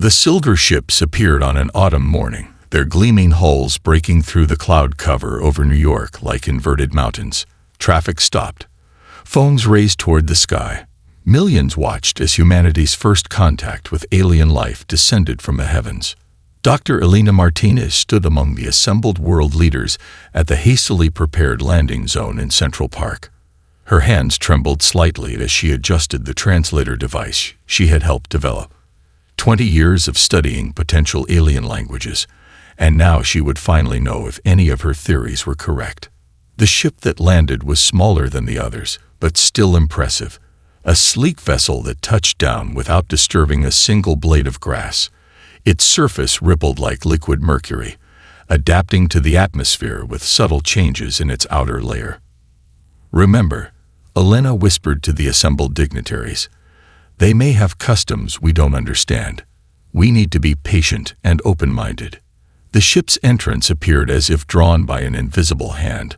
The silver ships appeared on an autumn morning, their gleaming hulls breaking through the cloud cover over New York like inverted mountains. Traffic stopped. Phones raised toward the sky. Millions watched as humanity's first contact with alien life descended from the heavens. Dr. Elena Martinez stood among the assembled world leaders at the hastily prepared landing zone in Central Park. Her hands trembled slightly as she adjusted the translator device she had helped develop. 20 years of studying potential alien languages, and now she would finally know if any of her theories were correct. The ship that landed was smaller than the others, but still impressive. A sleek vessel that touched down without disturbing a single blade of grass. Its surface rippled like liquid mercury, adapting to the atmosphere with subtle changes in its outer layer. "Remember," Elena whispered to the assembled dignitaries, "they may have customs we don't understand. We need to be patient and open-minded." The ship's entrance appeared as if drawn by an invisible hand,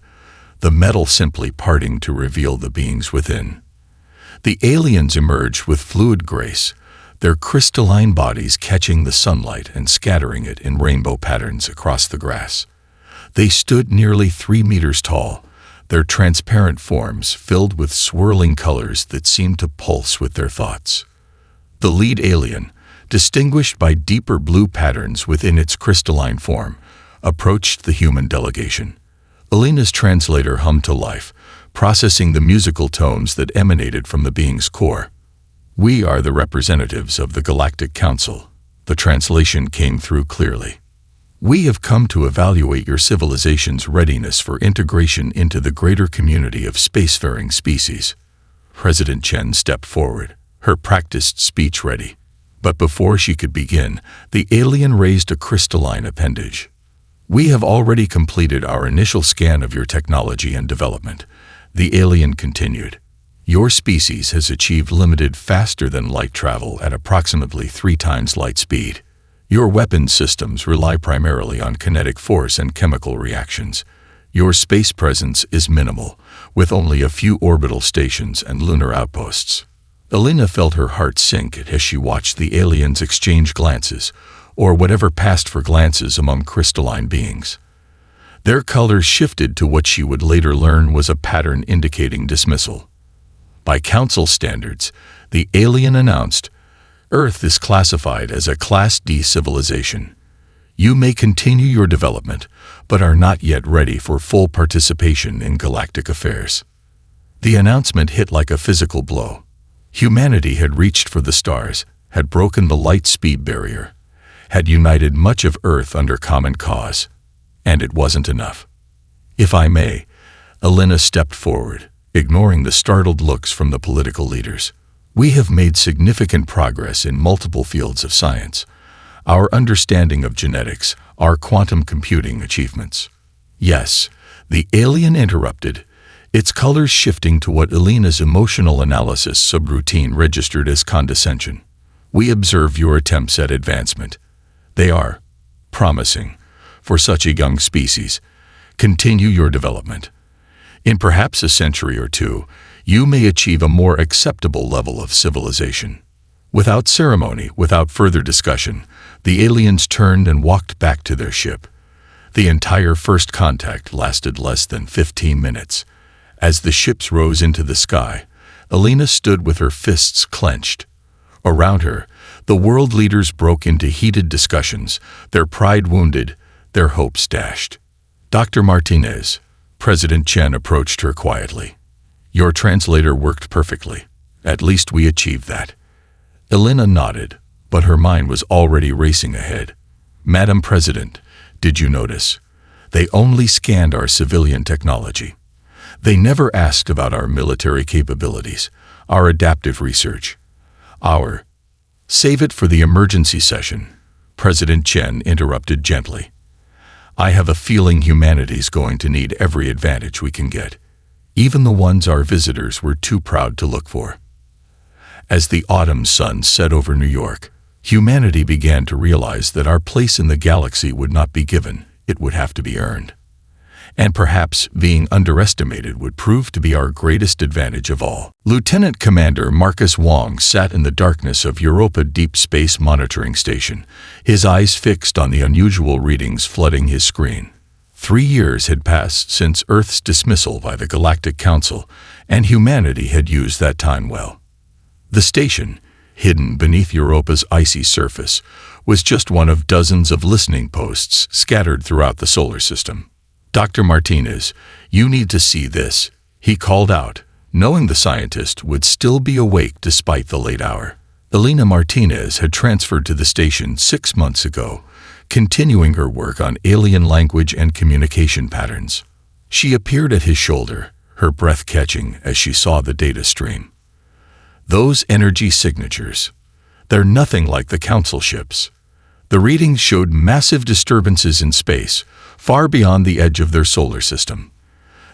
the metal simply parting to reveal the beings within. The aliens emerged with fluid grace, their crystalline bodies catching the sunlight and scattering it in rainbow patterns across the grass. They stood nearly 3 meters tall, their transparent forms filled with swirling colors that seemed to pulse with their thoughts. The lead alien, distinguished by deeper blue patterns within its crystalline form, approached the human delegation. Elena's translator hummed to life, processing the musical tones that emanated from the being's core. "We are the representatives of the Galactic Council." The translation came through clearly. "We have come to evaluate your civilization's readiness for integration into the greater community of spacefaring species." President Chen stepped forward, her practiced speech ready. But before she could begin, the alien raised a crystalline appendage. "We have already completed our initial scan of your technology and development," the alien continued. "Your species has achieved limited faster-than-light travel at approximately 3 times light speed. Your weapon systems rely primarily on kinetic force and chemical reactions. Your space presence is minimal, with only a few orbital stations and lunar outposts." Elena felt her heart sink as she watched the aliens exchange glances, or whatever passed for glances among crystalline beings. Their colors shifted to what she would later learn was a pattern indicating dismissal. By Council standards, the alien announced, "Earth is classified as a Class D civilization. You may continue your development, but are not yet ready for full participation in galactic affairs." The announcement hit like a physical blow. Humanity had reached for the stars, had broken the light speed barrier, had united much of Earth under common cause. And it wasn't enough. "If I may," Elena stepped forward, ignoring the startled looks from the political leaders. "We have made significant progress in multiple fields of science. Our understanding of genetics, our quantum computing achievements." "Yes," the alien interrupted, its colors shifting to what Elena's emotional analysis subroutine registered as condescension. "We observe your attempts at advancement. They are promising for such a young species. Continue your development. In perhaps a century or two, you may achieve a more acceptable level of civilization." Without ceremony, without further discussion, the aliens turned and walked back to their ship. The entire first contact lasted less than 15 minutes. As the ships rose into the sky, Elena stood with her fists clenched. Around her, the world leaders broke into heated discussions, their pride wounded, their hopes dashed. "Dr. Martinez," President Chen approached her quietly. "Your translator worked perfectly. At least we achieved that." Elena nodded, but her mind was already racing ahead. "Madam President, did you notice? They only scanned our civilian technology. They never asked about our military capabilities, our adaptive research, our—" "Save it for the emergency session," President Chen interrupted gently. "I have a feeling humanity's going to need every advantage we can get, even the ones our visitors were too proud to look for." As the autumn sun set over New York, humanity began to realize that our place in the galaxy would not be given, it would have to be earned. And perhaps being underestimated would prove to be our greatest advantage of all. Lieutenant Commander Marcus Wong sat in the darkness of Europa Deep Space Monitoring Station, his eyes fixed on the unusual readings flooding his screen. 3 years had passed since Earth's dismissal by the Galactic Council, and humanity had used that time well. The station, hidden beneath Europa's icy surface, was just one of dozens of listening posts scattered throughout the solar system. "Dr. Martinez, you need to see this," he called out, knowing the scientist would still be awake despite the late hour. Elena Martinez had transferred to the station 6 months ago, continuing her work on alien language and communication patterns. She appeared at his shoulder, her breath catching as she saw the data stream. "Those energy signatures. They're nothing like the Council ships." The readings showed massive disturbances in space, far beyond the edge of their solar system.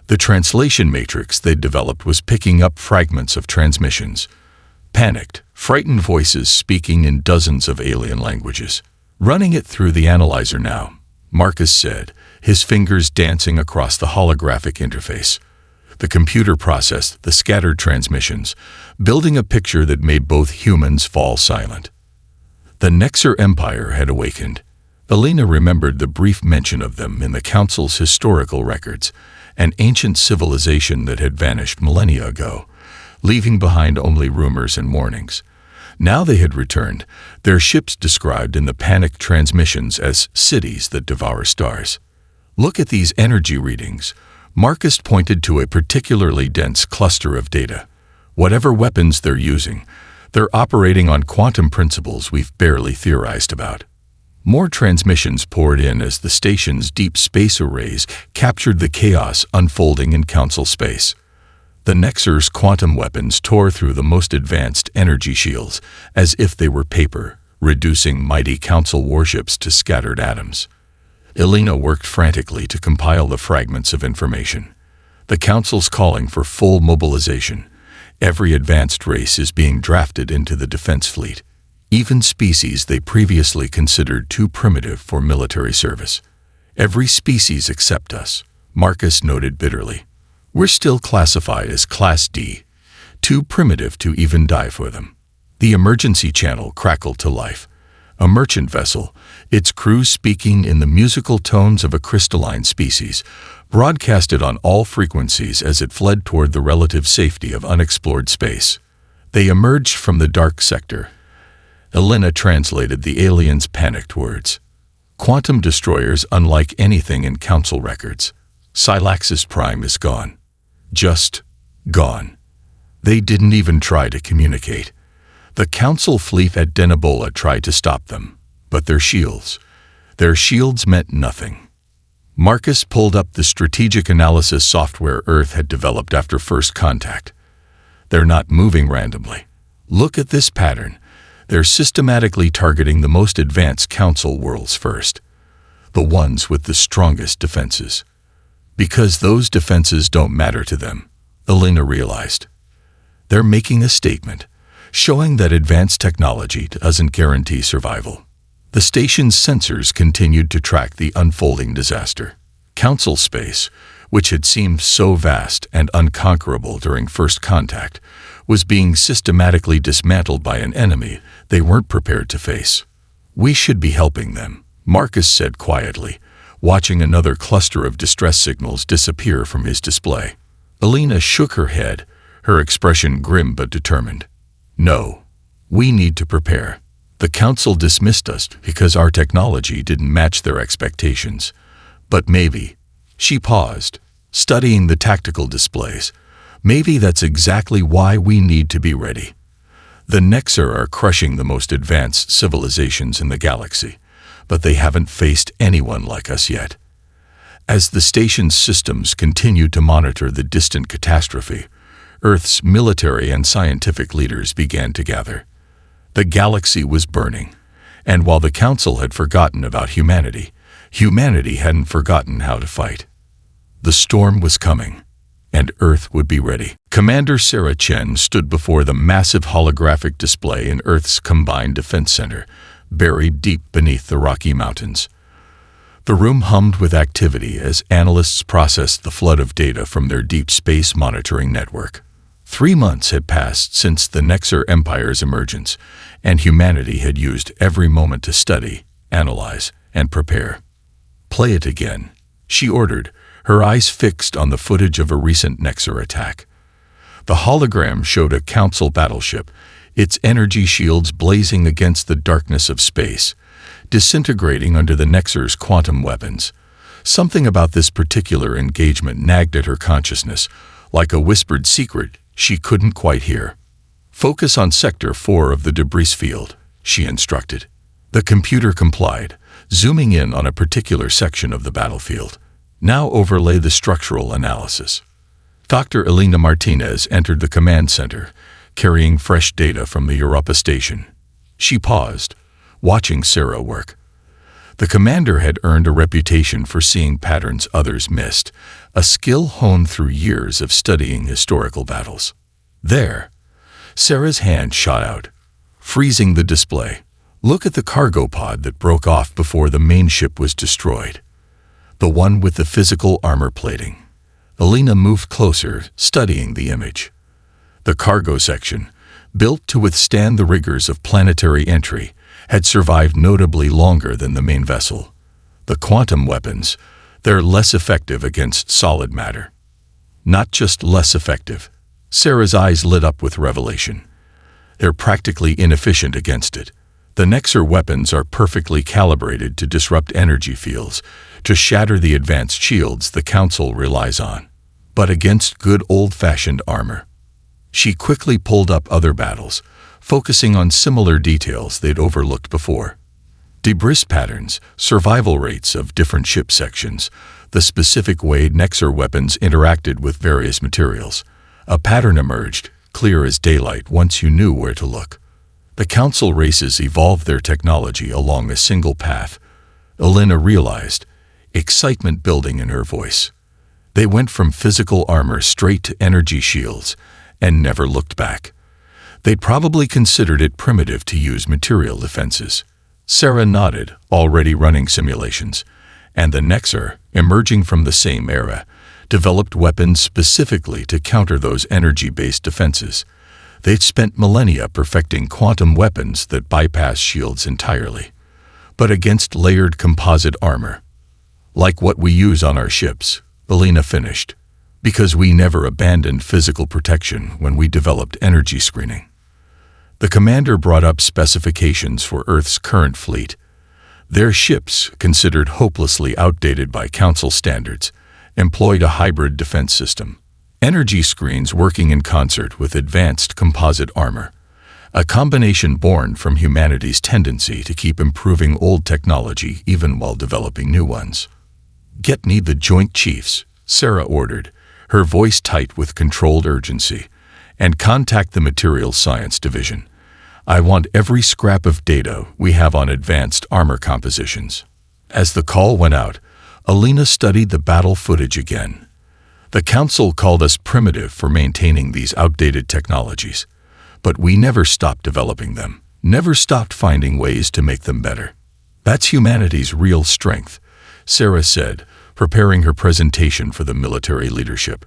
The translation matrix they'd developed was picking up fragments of transmissions. Panicked, frightened voices speaking in dozens of alien languages. "Running it through the analyzer now," Marcus said, his fingers dancing across the holographic interface. The computer processed the scattered transmissions, building a picture that made both humans fall silent. The Nexer Empire had awakened. Elena remembered the brief mention of them in the Council's historical records, an ancient civilization that had vanished millennia ago, leaving behind only rumors and warnings. Now they had returned, their ships described in the panicked transmissions as cities that devour stars. "Look at these energy readings." Marcus pointed to a particularly dense cluster of data. "Whatever weapons they're using, they're operating on quantum principles we've barely theorized about." More transmissions poured in as the station's deep space arrays captured the chaos unfolding in Council space. The Nexer's quantum weapons tore through the most advanced energy shields as if they were paper, reducing mighty Council warships to scattered atoms. Elena worked frantically to compile the fragments of information. "The Council's calling for full mobilization. Every advanced race is being drafted into the defense fleet, even species they previously considered too primitive for military service. Every species except us," Marcus noted bitterly. "We're still classified as Class D, too primitive to even die for them." The emergency channel crackled to life. A merchant vessel, its crew speaking in the musical tones of a crystalline species, broadcasted on all frequencies as it fled toward the relative safety of unexplored space. They emerged from the dark sector. Elena translated the aliens' panicked words. "Quantum destroyers unlike anything in Council records. Silaxis Prime is gone. Just gone. They didn't even try to communicate. The Council fleet at Denibola tried to stop them, but their shields meant nothing." Marcus pulled up the strategic analysis software Earth had developed after first contact. "They're not moving randomly. Look at this pattern. They're systematically targeting the most advanced Council worlds first, the ones with the strongest defenses. Because those defenses don't matter to them," Elena realized. "They're making a statement, showing that advanced technology doesn't guarantee survival." The station's sensors continued to track the unfolding disaster. Council space, which had seemed so vast and unconquerable during first contact, was being systematically dismantled by an enemy they weren't prepared to face. "We should be helping them," Marcus said quietly, watching another cluster of distress signals disappear from his display. Elena shook her head, her expression grim but determined. "No, we need to prepare. The Council dismissed us because our technology didn't match their expectations. But maybe," she paused, studying the tactical displays, "maybe that's exactly why we need to be ready. The Nexer are crushing the most advanced civilizations in the galaxy, but they haven't faced anyone like us yet." As the station's systems continued to monitor the distant catastrophe, Earth's military and scientific leaders began to gather. The galaxy was burning, and while the Council had forgotten about humanity, humanity hadn't forgotten how to fight. The storm was coming, and Earth would be ready. Commander Sarah Chen stood before the massive holographic display in Earth's Combined Defense Center, buried deep beneath the Rocky Mountains. The room hummed with activity as analysts processed the flood of data from their deep space monitoring network. 3 months had passed since the Nexar Empire's emergence, and humanity had used every moment to study, analyze, and prepare. "Play it again," she ordered, her eyes fixed on the footage of a recent Nexar attack. The hologram showed a Council battleship, its energy shields blazing against the darkness of space, disintegrating under the Nexar's quantum weapons. Something about this particular engagement nagged at her consciousness, like a whispered secret she couldn't quite hear. "Focus on Sector 4 of the debris field," she instructed. The computer complied, zooming in on a particular section of the battlefield. "Now overlay the structural analysis." Dr. Elena Martinez entered the command center, carrying fresh data from the Europa station. She paused, watching Sarah work. The commander had earned a reputation for seeing patterns others missed, a skill honed through years of studying historical battles. "There!" Sarah's hand shot out, freezing the display. "Look at the cargo pod that broke off before the main ship was destroyed. The one with the physical armor plating." Elena moved closer, studying the image. The cargo section, built to withstand the rigors of planetary entry, had survived notably longer than the main vessel. The quantum weapons, they're less effective against solid matter. Not just less effective. Sarah's eyes lit up with revelation. They're practically inefficient against it. The Nexar weapons are perfectly calibrated to disrupt energy fields, to shatter the advanced shields the Council relies on. But against good old-fashioned armor. She quickly pulled up other battles, focusing on similar details they'd overlooked before. Debris patterns, survival rates of different ship sections, the specific way Nexar weapons interacted with various materials. A pattern emerged, clear as daylight once you knew where to look. The Council races evolved their technology along a single path. Elena realized, excitement building in her voice. They went from physical armor straight to energy shields, and never looked back. They'd probably considered it primitive to use material defenses. Sarah nodded, already running simulations, and the Nexar, emerging from the same era, developed weapons specifically to counter those energy-based defenses. They'd spent millennia perfecting quantum weapons that bypass shields entirely, but against layered composite armor. Like what we use on our ships, Elena finished, because we never abandoned physical protection when we developed energy screening. The commander brought up specifications for Earth's current fleet. Their ships, considered hopelessly outdated by Council standards, employed a hybrid defense system. Energy screens working in concert with advanced composite armor, a combination born from humanity's tendency to keep improving old technology even while developing new ones. "Get me the Joint Chiefs," Sarah ordered, her voice tight with controlled urgency, "and contact the Materials Science Division. I want every scrap of data we have on advanced armor compositions." As the call went out, Elena studied the battle footage again. The Council called us primitive for maintaining these outdated technologies, but we never stopped developing them, never stopped finding ways to make them better. "That's humanity's real strength," Sarah said, preparing her presentation for the military leadership.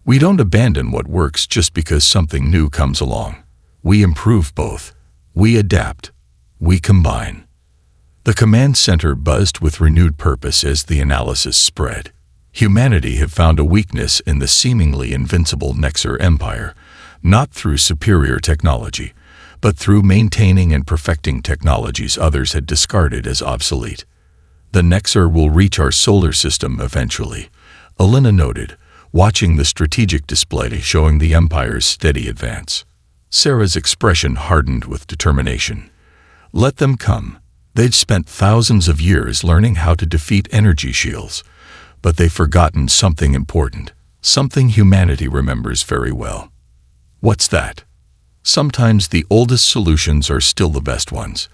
"We don't abandon what works just because something new comes along. We improve both. We adapt. We combine." The command center buzzed with renewed purpose as the analysis spread. Humanity had found a weakness in the seemingly invincible Nexar Empire, not through superior technology, but through maintaining and perfecting technologies others had discarded as obsolete. "The Nexar will reach our solar system eventually," Elena noted, watching the strategic display showing the Empire's steady advance. Sarah's expression hardened with determination. Let them come. They'd spent thousands of years learning how to defeat energy shields, but they've forgotten something important, something humanity remembers very well. What's that? Sometimes the oldest solutions are still the best ones,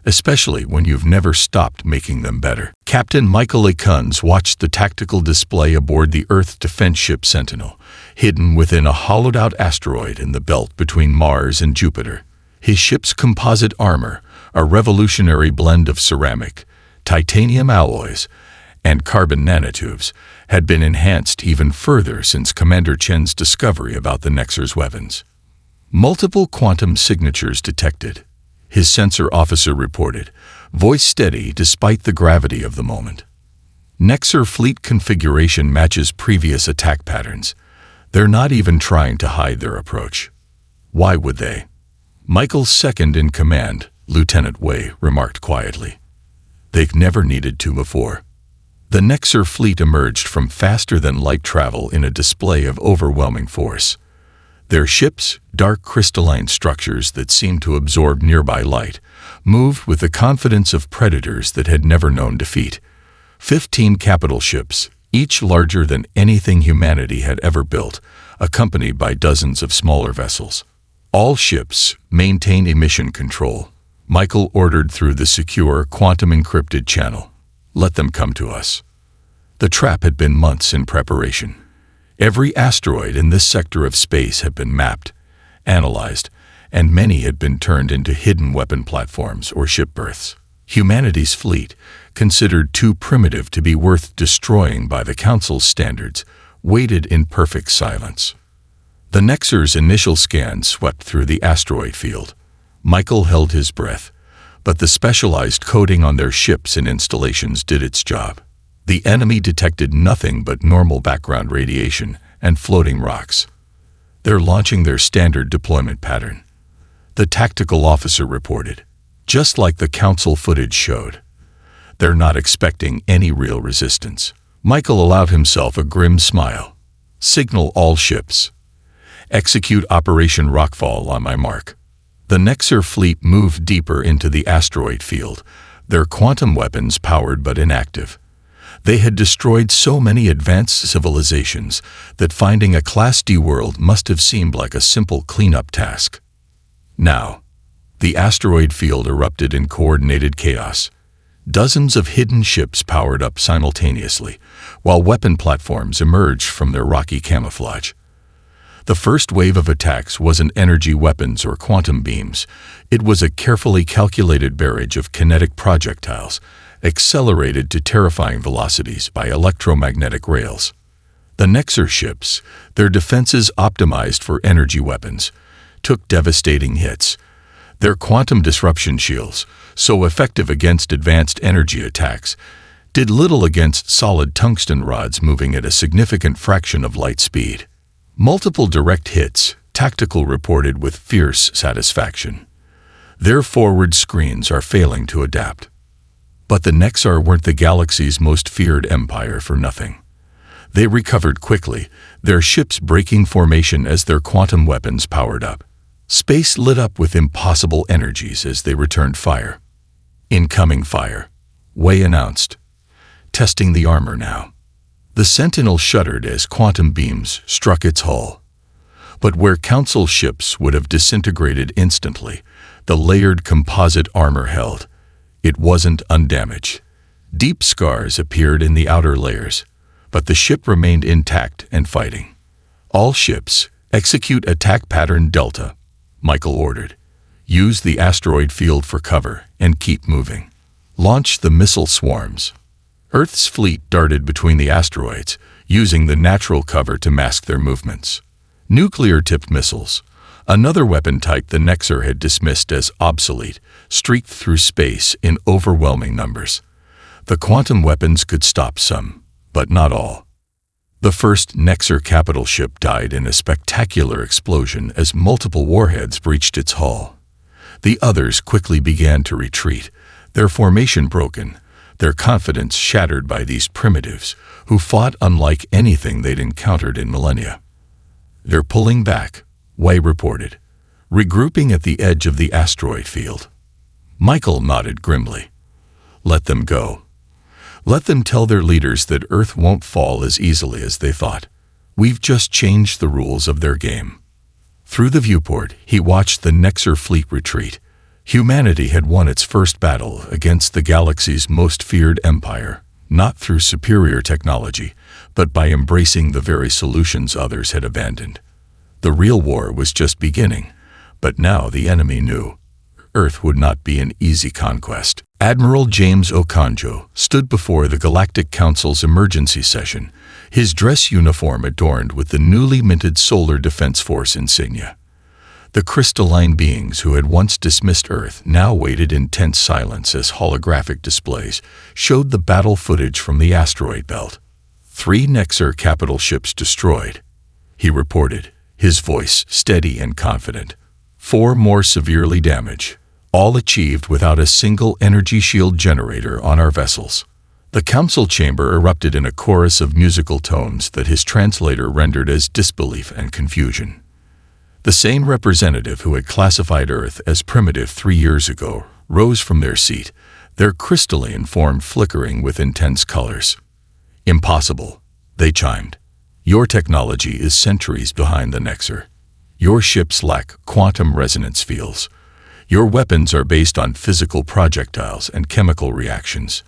especially when you've never stopped making them better. Captain Michael A. Kunz watched the tactical display aboard the Earth defense ship Sentinel, hidden within a hollowed-out asteroid in the belt between Mars and Jupiter. His ship's composite armor, a revolutionary blend of ceramic, titanium alloys, and carbon nanotubes, had been enhanced even further since Commander Chen's discovery about the Nexar's weapons. Multiple quantum signatures detected, his sensor officer reported, voice steady despite the gravity of the moment. Nexar fleet configuration matches previous attack patterns. They're not even trying to hide their approach. Why would they? Michael's second in command, Lieutenant Wei, remarked quietly. They've never needed to before. The Nexar fleet emerged from faster-than-light travel in a display of overwhelming force. Their ships, dark crystalline structures that seemed to absorb nearby light, moved with the confidence of predators that had never known defeat. 15 capital ships, each larger than anything humanity had ever built, accompanied by dozens of smaller vessels. All ships maintain emission control, Michael ordered through the secure quantum-encrypted channel. Let them come to us. The trap had been months in preparation. Every asteroid in this sector of space had been mapped, analyzed, and many had been turned into hidden weapon platforms or ship berths. Humanity's fleet, considered too primitive to be worth destroying by the Council's standards, waited in perfect silence. The Nexar's initial scan swept through the asteroid field. Michael held his breath, but the specialized coating on their ships and installations did its job. The enemy detected nothing but normal background radiation and floating rocks. They're launching their standard deployment pattern, the tactical officer reported, just like the Council footage showed. They're not expecting any real resistance. Michael allowed himself a grim smile. Signal all ships. Execute Operation Rockfall on my mark. The Nexar fleet moved deeper into the asteroid field, their quantum weapons powered but inactive. They had destroyed so many advanced civilizations that finding a Class D world must have seemed like a simple cleanup task. Now, the asteroid field erupted in coordinated chaos. Dozens of hidden ships powered up simultaneously, while weapon platforms emerged from their rocky camouflage. The first wave of attacks wasn't energy weapons or quantum beams. It was a carefully calculated barrage of kinetic projectiles, accelerated to terrifying velocities by electromagnetic rails. The Nexar ships, their defenses optimized for energy weapons, took devastating hits. Their quantum disruption shields, so effective against advanced energy attacks, did little against solid tungsten rods moving at a significant fraction of light speed. Multiple direct hits, Tactical reported with fierce satisfaction. Their forward screens are failing to adapt. But the Nexar weren't the galaxy's most feared empire for nothing. They recovered quickly, their ships breaking formation as their quantum weapons powered up. Space lit up with impossible energies as they returned fire. Incoming fire, Wei announced. Testing the armor now. The Sentinel shuddered as quantum beams struck its hull. But where Council ships would have disintegrated instantly, the layered composite armor held. It wasn't undamaged. Deep scars appeared in the outer layers, but the ship remained intact and fighting. All ships, execute attack pattern Delta, Michael ordered. Use the asteroid field for cover and keep moving. Launch the missile swarms. Earth's fleet darted between the asteroids, using the natural cover to mask their movements. Nuclear-tipped missiles, another weapon type the Nexar had dismissed as obsolete, streaked through space in overwhelming numbers. The quantum weapons could stop some, but not all. The first Nexar capital ship died in a spectacular explosion as multiple warheads breached its hull. The others quickly began to retreat, their formation broken, their confidence shattered by these primitives who fought unlike anything they'd encountered in millennia. They're pulling back, Wei reported, regrouping at the edge of the asteroid field. Michael nodded grimly. Let them go. Let them tell their leaders that Earth won't fall as easily as they thought. We've just changed the rules of their game. Through the viewport, he watched the Nexar fleet retreat. Humanity had won its first battle against the galaxy's most feared empire, not through superior technology, but by embracing the very solutions others had abandoned. The real war was just beginning, but now the enemy knew. Earth would not be an easy conquest. Admiral James Okonjo stood before the Galactic Council's emergency session, his dress uniform adorned with the newly minted Solar Defense Force insignia. The crystalline beings who had once dismissed Earth now waited in tense silence as holographic displays showed the battle footage from the asteroid belt. 3 Nexar capital ships destroyed, he reported, his voice steady and confident. 4 more severely damaged, all achieved without a single energy shield generator on our vessels. The council chamber erupted in a chorus of musical tones that his translator rendered as disbelief and confusion. The same representative who had classified Earth as primitive 3 years ago rose from their seat, their crystalline form flickering with intense colors. Impossible, they chimed. Your technology is centuries behind the Nexar. Your ships lack quantum resonance fields. Your weapons are based on physical projectiles and chemical reactions.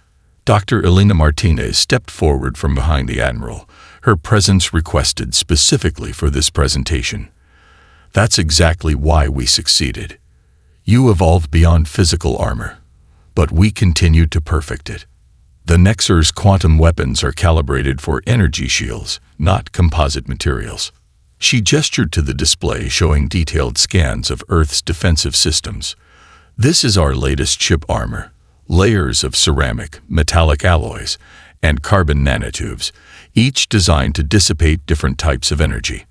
Dr. Elena Martinez stepped forward from behind the Admiral, her presence requested specifically for this presentation. That's exactly why we succeeded. You evolved beyond physical armor, but we continued to perfect it. The Nexar's quantum weapons are calibrated for energy shields, not composite materials. She gestured to the display showing detailed scans of Earth's defensive systems. This is our latest ship armor, layers of ceramic, metallic alloys, and carbon nanotubes, each designed to dissipate different types of energy.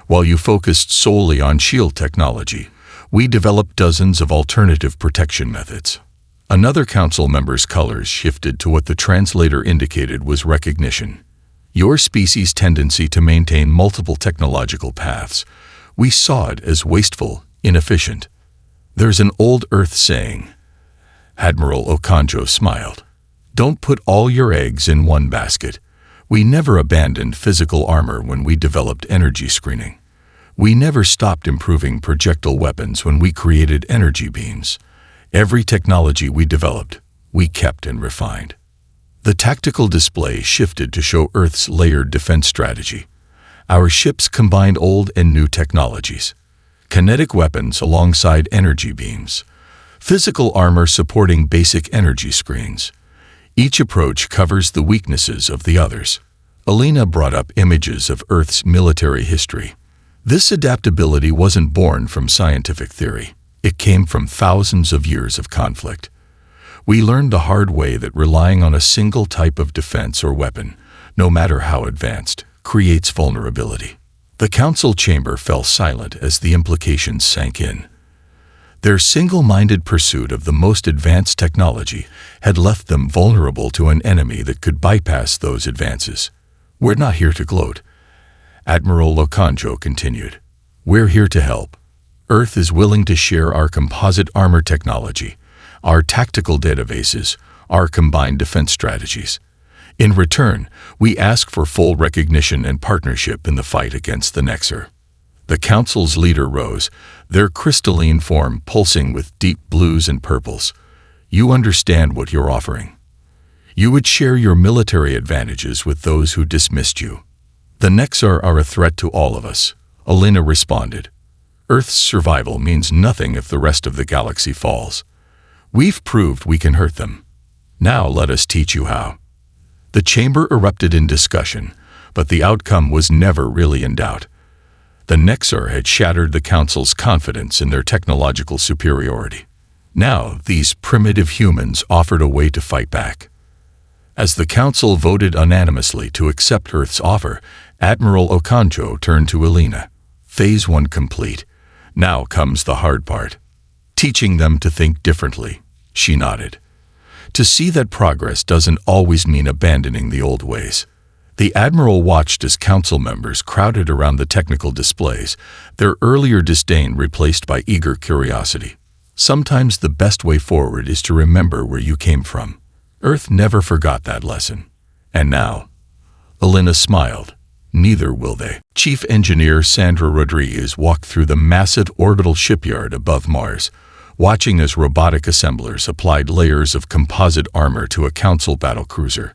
While you focused solely on shield technology, we developed dozens of alternative protection methods. Another council member's colors shifted to what the translator indicated was recognition. Your species' tendency to maintain multiple technological paths, we saw it as wasteful, inefficient. There's an old Earth saying. Admiral Okonjo smiled. Don't put all your eggs in one basket. We never abandoned physical armor when we developed energy screening. We never stopped improving projectile weapons when we created energy beams. Every technology we developed, we kept and refined. The tactical display shifted to show Earth's layered defense strategy. Our ships combined old and new technologies. Kinetic weapons alongside energy beams. Physical armor supporting basic energy screens. Each approach covers the weaknesses of the others. Elena brought up images of Earth's military history. This adaptability wasn't born from scientific theory. It came from thousands of years of conflict. We learned the hard way that relying on a single type of defense or weapon, no matter how advanced, creates vulnerability. The council chamber fell silent as the implications sank in. Their single-minded pursuit of the most advanced technology had left them vulnerable to an enemy that could bypass those advances. We're not here to gloat. Admiral Okonjo continued. We're here to help. Earth is willing to share our composite armor technology, our tactical databases, our combined defense strategies. In return, we ask for full recognition and partnership in the fight against the Nexar. The council's leader rose, their crystalline form pulsing with deep blues and purples. You understand what you're offering. You would share your military advantages with those who dismissed you. The Nexar are a threat to all of us, Elena responded. Earth's survival means nothing if the rest of the galaxy falls. We've proved we can hurt them. Now let us teach you how. The chamber erupted in discussion, but the outcome was never really in doubt. The Nexar had shattered the Council's confidence in their technological superiority. Now, these primitive humans offered a way to fight back. As the Council voted unanimously to accept Earth's offer, Admiral Okonjo turned to Elena. Phase 1 complete. Now comes the hard part. Teaching them to think differently, she nodded. To see that progress doesn't always mean abandoning the old ways. The Admiral watched as council members crowded around the technical displays, their earlier disdain replaced by eager curiosity. Sometimes the best way forward is to remember where you came from. Earth never forgot that lesson. And now, Elena smiled. Neither will they. Chief Engineer Sandra Rodriguez walked through the massive orbital shipyard above Mars, watching as robotic assemblers applied layers of composite armor to a council battlecruiser.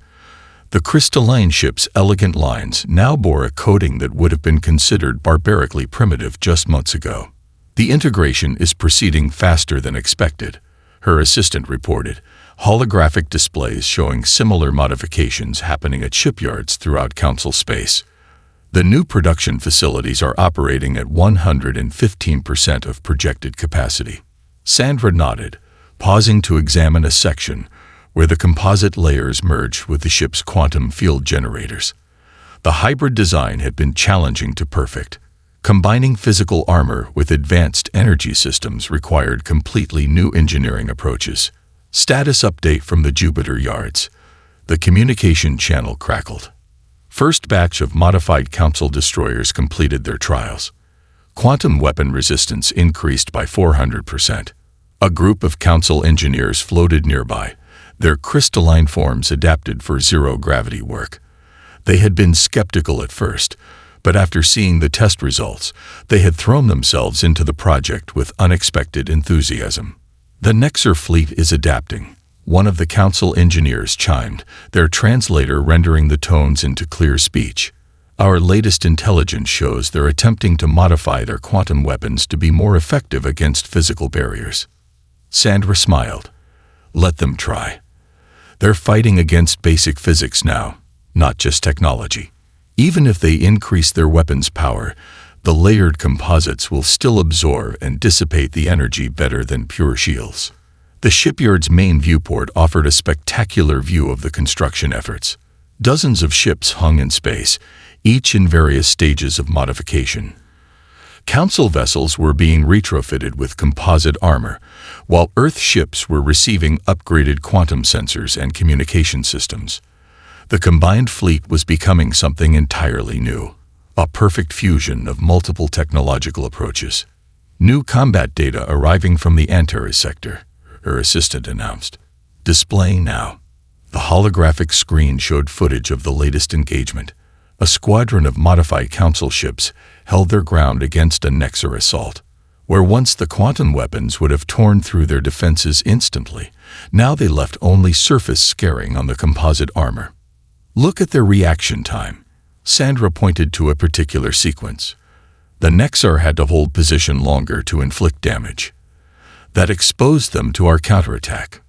The crystalline ship's elegant lines now bore a coating that would have been considered barbarically primitive just months ago. The integration is proceeding faster than expected, her assistant reported, holographic displays showing similar modifications happening at shipyards throughout Council space. The new production facilities are operating at 115% of projected capacity. Sandra nodded, pausing to examine a section where the composite layers merged with the ship's quantum field generators. The hybrid design had been challenging to perfect. Combining physical armor with advanced energy systems required completely new engineering approaches. Status update from the Jupiter yards. The communication channel crackled. First batch of modified Council destroyers completed their trials. Quantum weapon resistance increased by 400%. A group of Council engineers floated nearby, their crystalline forms adapted for zero-gravity work. They had been skeptical at first, but after seeing the test results, they had thrown themselves into the project with unexpected enthusiasm. The Nexar fleet is adapting, one of the Council engineers chimed, their translator rendering the tones into clear speech. Our latest intelligence shows they're attempting to modify their quantum weapons to be more effective against physical barriers. Sandra smiled. Let them try. They're fighting against basic physics now, not just technology. Even if they increase their weapons' power, the layered composites will still absorb and dissipate the energy better than pure shields. The shipyard's main viewport offered a spectacular view of the construction efforts. Dozens of ships hung in space, each in various stages of modification. Council vessels were being retrofitted with composite armor, while Earth ships were receiving upgraded quantum sensors and communication systems. The combined fleet was becoming something entirely new, a perfect fusion of multiple technological approaches. New combat data arriving from the Antares sector, her assistant announced. Displaying now. The holographic screen showed footage of the latest engagement. A squadron of modified Council ships held their ground against a Nexar assault. Where once the quantum weapons would have torn through their defenses instantly, now they left only surface scarring on the composite armor. Look at their reaction time. Sandra pointed to a particular sequence. The Nexar had to hold position longer to inflict damage. That exposed them to our counterattack.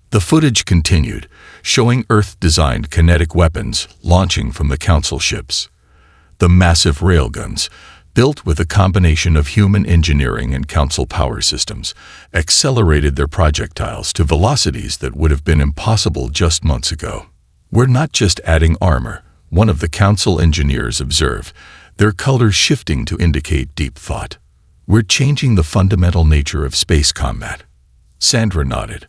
The footage continued, showing Earth-designed kinetic weapons launching from the Council ships. The massive railguns, built with a combination of human engineering and Council power systems, accelerated their projectiles to velocities that would have been impossible just months ago. We're not just adding armor, one of the Council engineers observed, their colors shifting to indicate deep thought. We're changing the fundamental nature of space combat. Sandra nodded.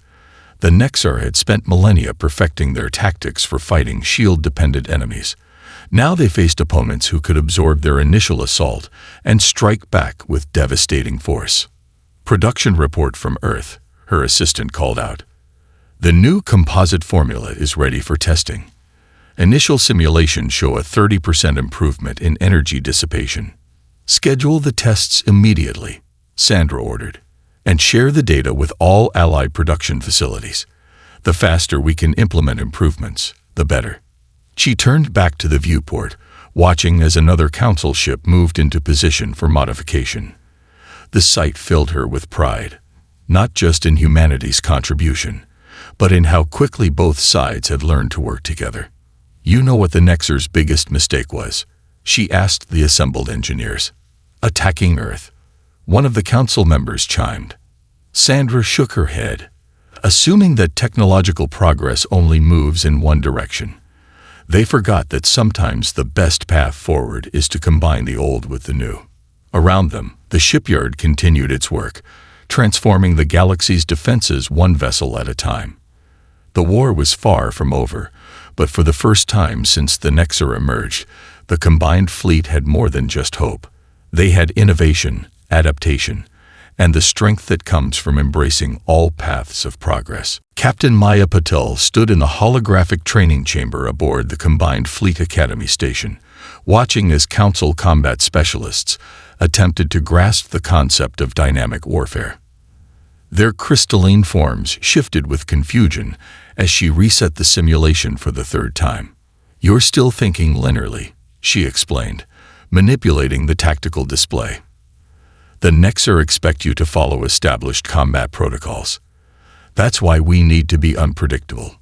The Nexar had spent millennia perfecting their tactics for fighting shield-dependent enemies. Now they faced opponents who could absorb their initial assault and strike back with devastating force. Production report from Earth, her assistant called out. The new composite formula is ready for testing. Initial simulations show a 30% improvement in energy dissipation. Schedule the tests immediately, Sandra ordered, and share the data with all allied production facilities. The faster we can implement improvements, the better. She turned back to the viewport, watching as another Council ship moved into position for modification. The sight filled her with pride, not just in humanity's contribution, but in how quickly both sides had learned to work together. You know what the Nexar's biggest mistake was? She asked the assembled engineers. Attacking Earth. One of the Council members chimed. Sandra shook her head, assuming that technological progress only moves in one direction. They forgot that sometimes the best path forward is to combine the old with the new. Around them, the shipyard continued its work, transforming the galaxy's defenses one vessel at a time. The war was far from over, but for the first time since the Nexar emerged, the combined fleet had more than just hope. They had innovation, adaptation, and the strength that comes from embracing all paths of progress. Captain Maya Patel stood in the holographic training chamber aboard the Combined Fleet Academy station, watching as Council combat specialists attempted to grasp the concept of dynamic warfare. Their crystalline forms shifted with confusion as she reset the simulation for the third time. You're still thinking linearly, she explained, manipulating the tactical display. The Nexar expect you to follow established combat protocols. That's why we need to be unpredictable.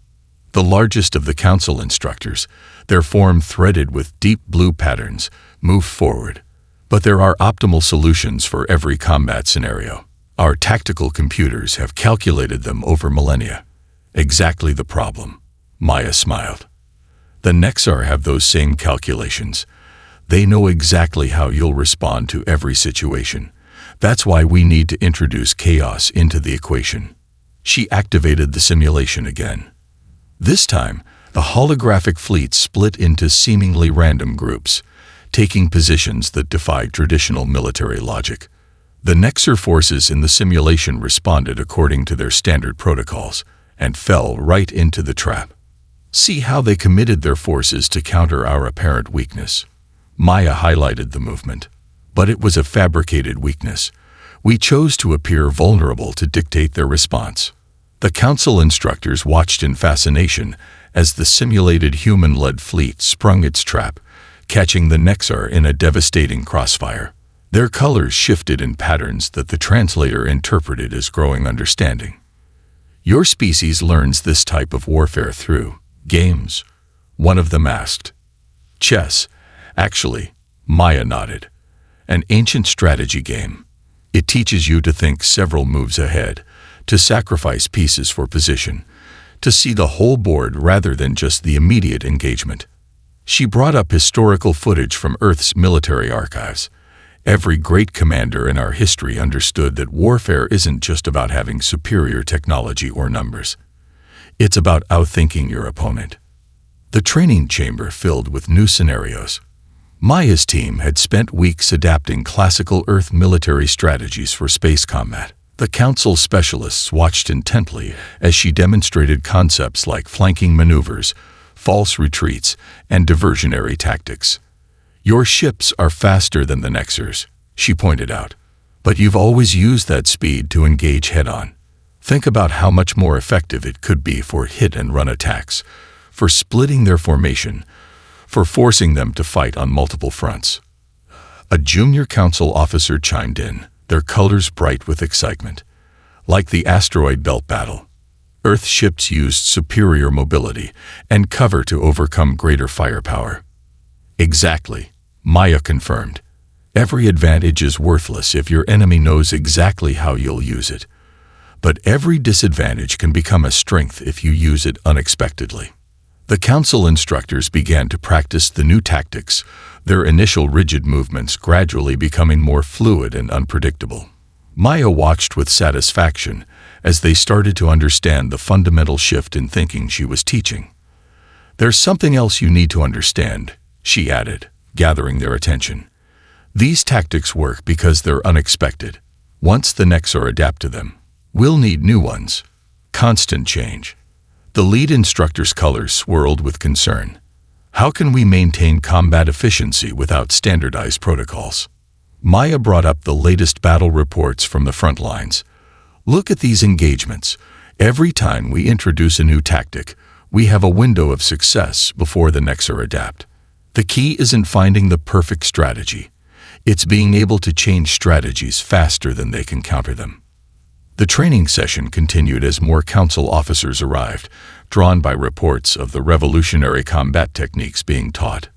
The largest of the Council instructors, their form threaded with deep blue patterns, move forward. But there are optimal solutions for every combat scenario. Our tactical computers have calculated them over millennia. Exactly the problem. Maya smiled. The Nexar have those same calculations. They know exactly how you'll respond to every situation. That's why we need to introduce chaos into the equation. She activated the simulation again. This time, the holographic fleet split into seemingly random groups, taking positions that defied traditional military logic. The Nexar forces in the simulation responded according to their standard protocols and fell right into the trap. See how they committed their forces to counter our apparent weakness. Maya highlighted the movement. But it was a fabricated weakness. We chose to appear vulnerable to dictate their response. The Council instructors watched in fascination as the simulated human-led fleet sprung its trap, catching the Nexar in a devastating crossfire. Their colors shifted in patterns that the translator interpreted as growing understanding. Your species learns this type of warfare through games, one of them asked. Chess, actually, Maya nodded. An ancient strategy game. It teaches you to think several moves ahead, to sacrifice pieces for position, to see the whole board rather than just the immediate engagement. She brought up historical footage from Earth's military archives. Every great commander in our history understood that warfare isn't just about having superior technology or numbers. It's about outthinking your opponent. The training chamber filled with new scenarios. Maya's team had spent weeks adapting classical Earth military strategies for space combat. The Council specialists watched intently as she demonstrated concepts like flanking maneuvers, false retreats, and diversionary tactics. Your ships are faster than the Nexars, she pointed out, but you've always used that speed to engage head-on. Think about how much more effective it could be for hit-and-run attacks, for splitting their formation, for forcing them to fight on multiple fronts. A junior Council officer chimed in, their colors bright with excitement. Like the asteroid belt battle, Earth ships used superior mobility and cover to overcome greater firepower. Exactly, Maya confirmed. Every advantage is worthless if your enemy knows exactly how you'll use it. But every disadvantage can become a strength if you use it unexpectedly. The Council instructors began to practice the new tactics, their initial rigid movements gradually becoming more fluid and unpredictable. Maya watched with satisfaction as they started to understand the fundamental shift in thinking she was teaching. There's something else you need to understand, she added, gathering their attention. These tactics work because they're unexpected. Once the Nexar adapt to them, we'll need new ones. Constant change. The lead instructor's colors swirled with concern. How can we maintain combat efficiency without standardized protocols? Maya brought up the latest battle reports from the front lines. Look at these engagements. Every time we introduce a new tactic, we have a window of success before the Nexar adapt. The key isn't finding the perfect strategy. It's being able to change strategies faster than they can counter them. The training session continued as more Council officers arrived, drawn by reports of the revolutionary combat techniques being taught.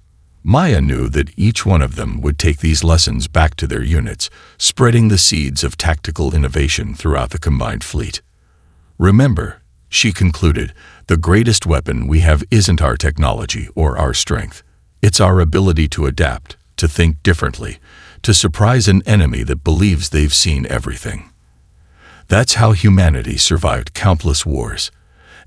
Maya knew that each one of them would take these lessons back to their units, spreading the seeds of tactical innovation throughout the combined fleet. Remember, she concluded, the greatest weapon we have isn't our technology or our strength. It's our ability to adapt, to think differently, to surprise an enemy that believes they've seen everything. That's how humanity survived countless wars.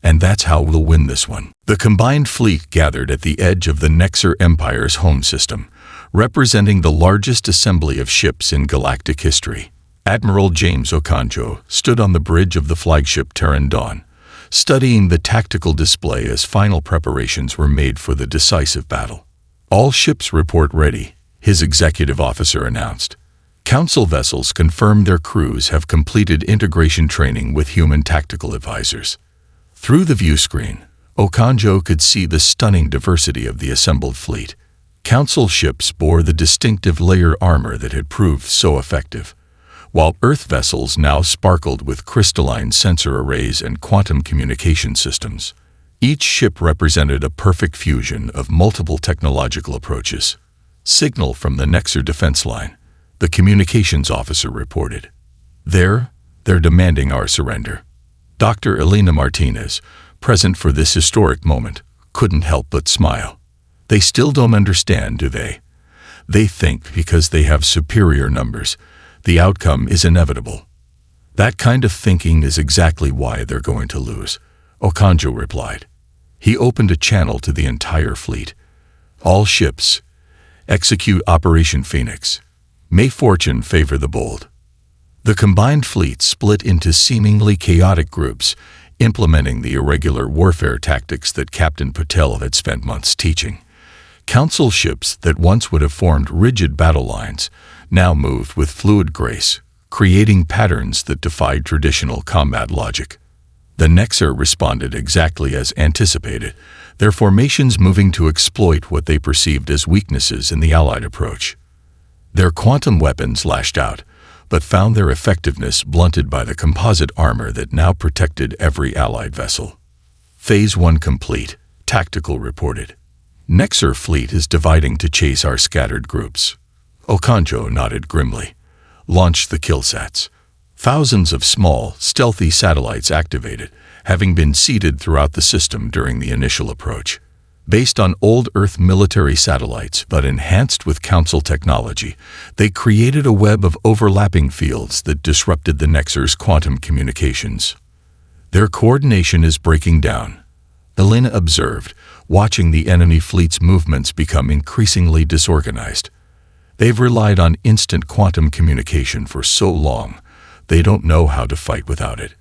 And that's how we'll win this one. The combined fleet gathered at the edge of the Nexar Empire's home system, representing the largest assembly of ships in galactic history. Admiral James Okonjo stood on the bridge of the flagship Terran Dawn, studying the tactical display as final preparations were made for the decisive battle. All ships report ready, his executive officer announced. Council vessels confirmed their crews have completed integration training with human tactical advisors. Through the view screen, Okonjo could see the stunning diversity of the assembled fleet. Council ships bore the distinctive layer armor that had proved so effective. while Earth vessels now sparkled with crystalline sensor arrays and quantum communication systems. Each ship represented a perfect fusion of multiple technological approaches. "Signal from the Nexar defense line," the communications officer reported. They're demanding our surrender." Dr. Elena Martinez, present for this historic moment, couldn't help but smile. "They still don't understand, do they? They think because they have superior numbers, the outcome is inevitable. That kind of thinking is exactly why they're going to lose," Okonjo replied. He opened a channel to the entire fleet. "All ships, execute Operation Phoenix. May fortune favor the bold." The combined fleet split into seemingly chaotic groups, implementing the irregular warfare tactics that Captain Patel had spent months teaching. Council ships that once would have formed rigid battle lines now moved with fluid grace, creating patterns that defied traditional combat logic. The Nexar responded exactly as anticipated, their formations moving to exploit what they perceived as weaknesses in the Allied approach. Their quantum weapons lashed out, but found their effectiveness blunted by the composite armor that now protected every Allied vessel. "Phase 1 complete," Tactical reported. "Nexar fleet is dividing to chase our scattered groups." Okonjo nodded grimly. "Launch the killsats." Thousands of small, stealthy satellites activated, having been seeded throughout the system during the initial approach. Based on old Earth military satellites but enhanced with Council technology, they created a web of overlapping fields that disrupted the Nexar's quantum communications. "Their coordination is breaking down," Elena observed, watching the enemy fleet's movements become increasingly disorganized. "They've relied on instant quantum communication for so long, they don't know how to fight without it."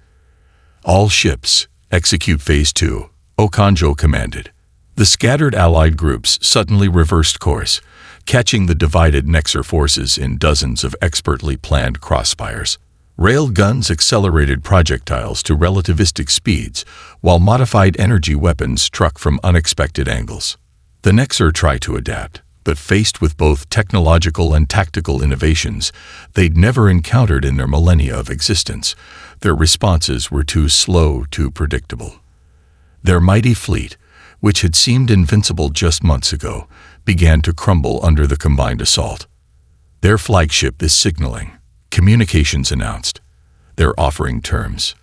"All ships, execute Phase 2, Okonjo commanded. The scattered Allied groups suddenly reversed course, catching the divided Nexar forces in dozens of expertly planned crossfires. Railed guns accelerated projectiles to relativistic speeds, while modified energy weapons struck from unexpected angles. The Nexar tried to adapt, but faced with both technological and tactical innovations they'd never encountered in their millennia of existence, their responses were too slow, too predictable. Their mighty fleet, which had seemed invincible just months ago, began to crumble under the combined assault. "Their flagship is signaling," communications announced. "They're offering terms."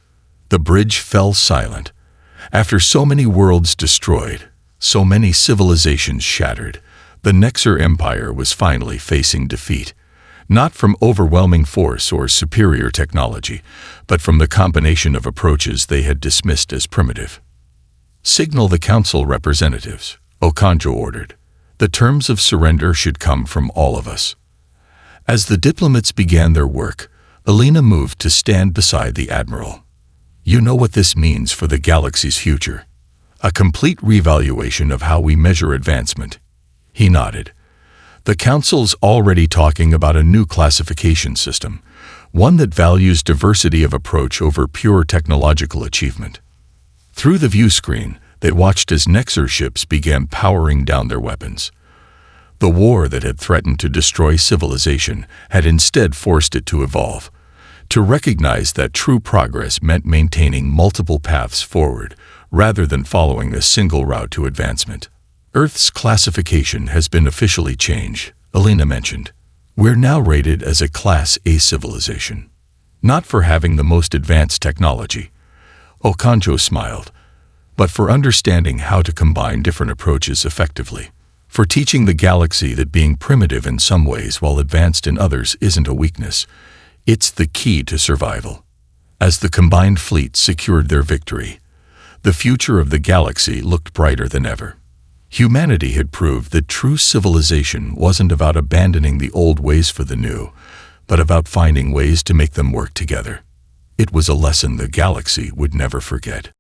The bridge fell silent. After so many worlds destroyed, so many civilizations shattered, the Nexar Empire was finally facing defeat, not from overwhelming force or superior technology, but from the combination of approaches they had dismissed as primitive. "Signal the Council representatives," Okonjo ordered. "The terms of surrender should come from all of us." As the diplomats began their work, Elena moved to stand beside the Admiral. "You know what this means for the galaxy's future. A complete reevaluation of how we measure advancement." He nodded. "The Council's already talking about a new classification system, one that values diversity of approach over pure technological achievement." Through the view screen, they watched as Nexar ships began powering down their weapons. The war that had threatened to destroy civilization had instead forced it to evolve, to recognize that true progress meant maintaining multiple paths forward, rather than following a single route to advancement. "Earth's classification has been officially changed," Elena mentioned. "We're now rated as a Class A civilization. Not for having the most advanced technology," Okonjo smiled, "but for understanding how to combine different approaches effectively. For teaching the galaxy that being primitive in some ways while advanced in others isn't a weakness. It's the key to survival." As the combined fleet secured their victory, the future of the galaxy looked brighter than ever. Humanity had proved that true civilization wasn't about abandoning the old ways for the new, but about finding ways to make them work together. It was a lesson the galaxy would never forget.